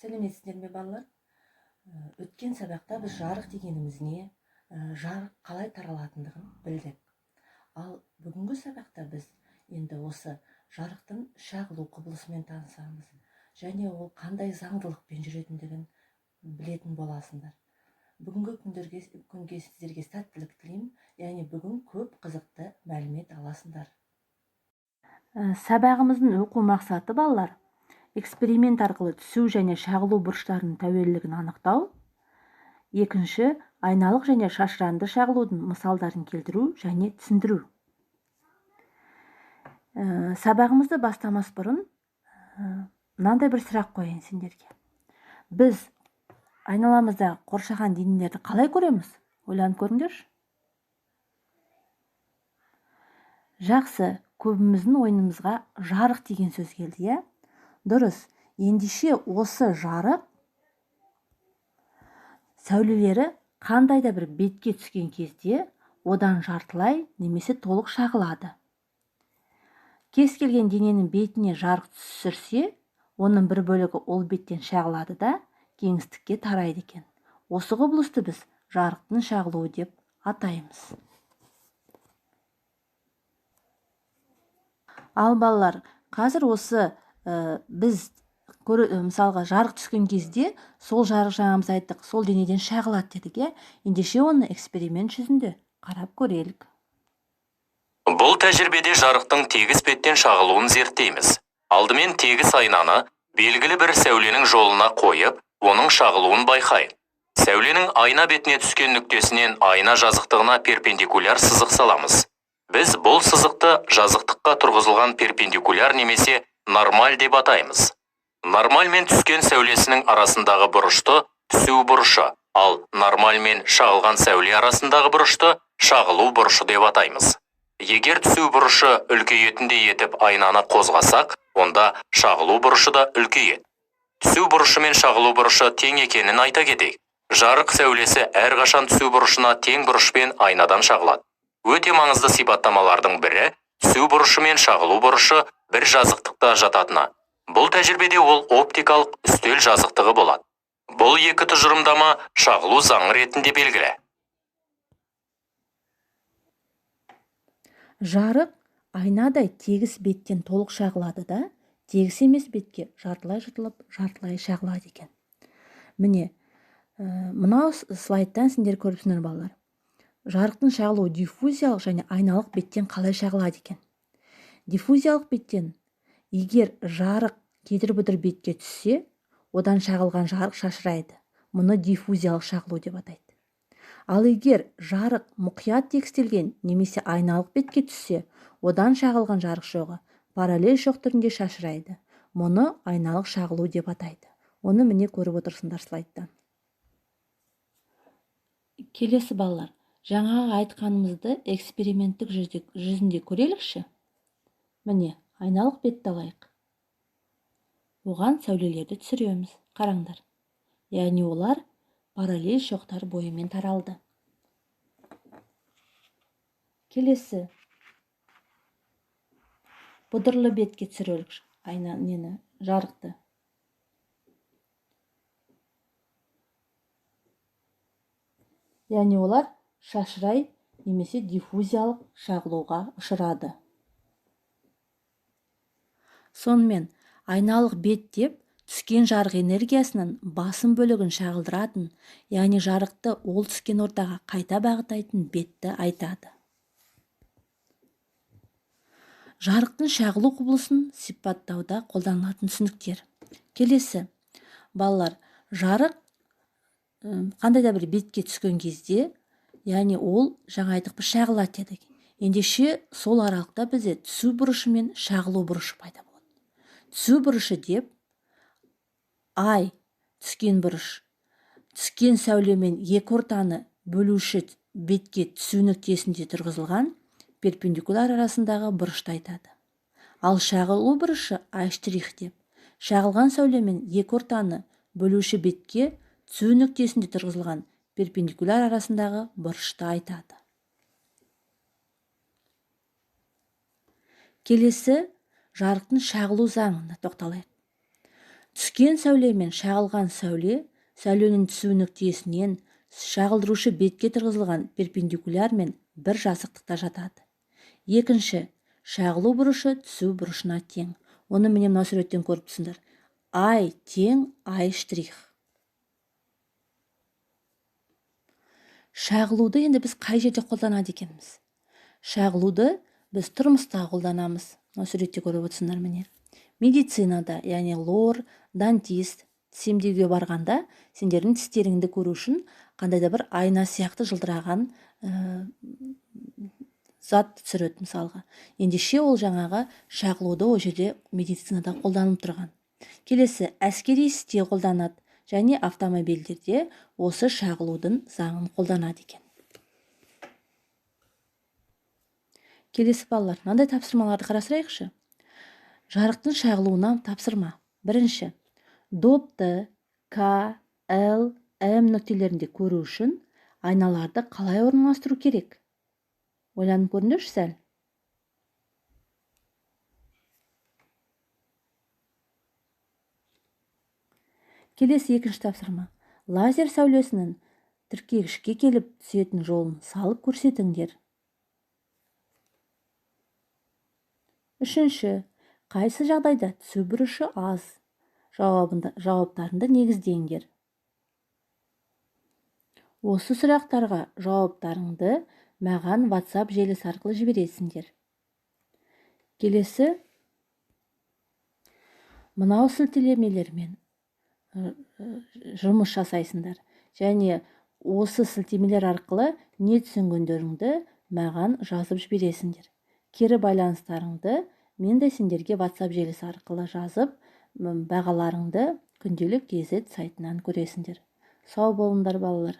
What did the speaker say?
Сәлеметсіздер ме балалар? Өткен сабақта біз жарық дегеніміз не, жарық қалай таралатындығын білдік. Ал бүгінгі сабақта біз енді осы жарықтың шағылу құбылысымен танысамыз. Және ол қандай заңдылықпен жүретіндігін білетін боласыңдар. Бүгінгі күнге сіздерге сәттілік тілеймін, яғни бүгін көп қызықты мәлімет аласыңдар. Сабағымыздың оқу мақсаты балалар, эксперимент арқылы түсу және шағылу бұрыштарының тәуелділігін анықтау. Екінші, айналық және шашыранды шағылудың мысалдарын келтіру және түсіндіру. Сабағымызды бастамас бұрын мынандай бір сұрақ қояйын сендерге. Біз айналамызда қоршаған денелерді қалай көреміз? Ойланып көріңдерші. Жақсы, көбіміздің ойынымызға жарық деген сөз келді, иә? Дұрыс. Ендеше осы жарық сәулелері қандай да бір бетке түскен кезде одан жартылай немесе толық шағылады. Кез келген дененің бетіне жарық түсірсе, оның бір бөлігі ол беттен шағылады да кеңістікке тарайды екен. Осы құбылысты біз жарықтың шағылуы деп атаймыз. Ал балалар, қазір осы біз мысалға жарық түскен кезде сол жарық жаңамыз айттық, сол денеден шағылады дедік. Ендеше оны эксперимент жүзінде қарап көрелік. Бұл тәжірибеде жарықтың тегіс беттен шағылуын зерттейміз. Алдымен тегіс айнаны белгілі бір сәуленің жолына қойып, оның шағылуын байқайық. Сәуленің айна бетіне түскен нүктесінен айна жазықтығына перпендикуляр сызық саламыз. Біз бұл сызықты жазықтыққа тұрғызылған перпендикуляр немесе нормаль деп атаймыз. Нормаль мен түскен сәулесінің арасындағы бұрышты түсу бұрышы, ал нормаль мен шағылған сәуле арасындағы бұрышты шағылу бұрышы деп атаймыз. Егер түсу бұрышы үлкейетіндей етіп айнаны қозғасақ, онда шағылу бұрышы да үлкейеді. Түсу бұрышы мен шағылу бұрышы тең екенін айта кетейік. Жарық сәулесі әрқашан түсу бұрышына тең бұрышпен айнадан шағылады. Өте маңызды сипаттамалардың бірі түсу бұрышы мен шағылу бұрышы бір жазықтықта жататыны. Бұл тәжірибеде ол оптикалық үстел жазықтығы болады. Бұл екі тұжырымдама шағылу заңы ретінде белгілі. Жарық айнадай тегіс беттен толық шағылады да, тегіс емес бетке жартылай жыртылып, жартылай шағылады екен. Міне, мынау слайдтан сендер көріпсіңдер балалар. Жарықтың шағылуы диффузиялық және айналық беттен қалай шағылады екен. Диффузиялық беттен егер жарық кедір-бұдыр бетке түссе, одан шағылған жарық шашырайды. Мұны диффузиялық шағылу деп атайды. Ал егер жарық мұқият тегістелген немесе айналық бетке түссе, одан шағылған жарық шоғы параллель шоқ түрінде шашырайды. Мұны айналық шағылу деп атайды. Оны міне көріп отырсыңдар слайдтан. Келесі балалар, жаңағы айтқанымызды эксперименттік жүзінде көрелікші. Міне, айналық бетті алайық. Оған сәулелерді түсіреміз. Қараңдар. Яғни олар параллель шоқтар бойымен таралды. Келесі. Бұдырлы бетке түсірелік жарықты. Яғни олар шашырай немесе диффузиялық шағылуға ұшырады. Сонымен айналық бет деп түскен жарық энергиясының басым бөлігін шағылдыратын, яғни жарықты ол түскен ортаға қайта бағыттайтын бетті айтады. Жарықтың шағылу құбылысын сипаттауда қолданылатын түсініктер. Келесі, балалар, жарық қандай да бір бетке түскен кезде, яғни ол жаңа айтық бір шағылады дедік. Ендеше сол аралықта бізде түсу бұрышы мен шағылу бұрышы пайда болады. Түсу бұрышы деп ай түскен бұрыш, түскен сәулемен екі ортаны бөлуші бетке түсу нүктесінде тұрғызылған перпендикуляр арасындағы бұрышты айтады. Ал шағылу бұрышы ай штрих деп шағылған сәулемен екі ортаны бөлуші бетке түсу нүктесінде тұрғызылған перпендикуляр арасындағы бұрышты айтады. Келесі жарықтың шағылу заңына тоқталайық. түскен сәуле мен шағылған сәуле сәуленің түсу нүктесінен шағылдырушы бетке тұрғызылған перпендикуляр мен бір жазықтықта жатады. Екінші, шағылу бұрышы түсу бұрышына тең. Оны міне мына суреттен көріп тұрсыңдар. Ай тең ай штрих. Шағылуды енді біз қай жерде қолданады екенбіз? Шағылуды біз тұрмыста қолданамыз. Мына суретте көріп отырсыңдар міне. Медицинада, яғни лор, дантист, тіс емдеуге барғанда сендердің тістеріңді көру үшін қандай да бір айна сияқты жылдыраған зат түсіреді мысалға. Ендеше ол жаңағы шағылуды ол жерде медицинада қолданылып тұрған. Келесі, әскери істе қолданады және автомобильдерде осы шағылудың заңын қолданады екен. Келесі балалар, мынандай тапсырмаларды қарастырайықшы. Жарықтың шағылуына тапсырма. Бірінші, допты К, Л, М нүктелерінде көру үшін айналарды қалай орналастыру керек? Ойланып көріңдерші сәл. Келесі екінші тапсырма. Лазер сәулесінің тіркегішке келіп түсетін жолын салып көрсетіңдер. Үшінші, қайсы жағдайда түсу бұрышы аз? Жауаптарында негіздеңдер. Осы сұрақтарға жауаптарыңды маған WhatsApp желісі арқылы жібересіңдер. Келесі, мынау сілтемелермен жұмыс жасайсыңдар. Және осы сілтемелер арқылы не түсінгендеріңді маған жазып жібересіңдер. Кері байланыстарыңды мен де сендерге WhatsApp желісі арқылы жазып, бағаларыңды күнделік KZ сайтынан көресіңдер. Сау болыңдар балалар.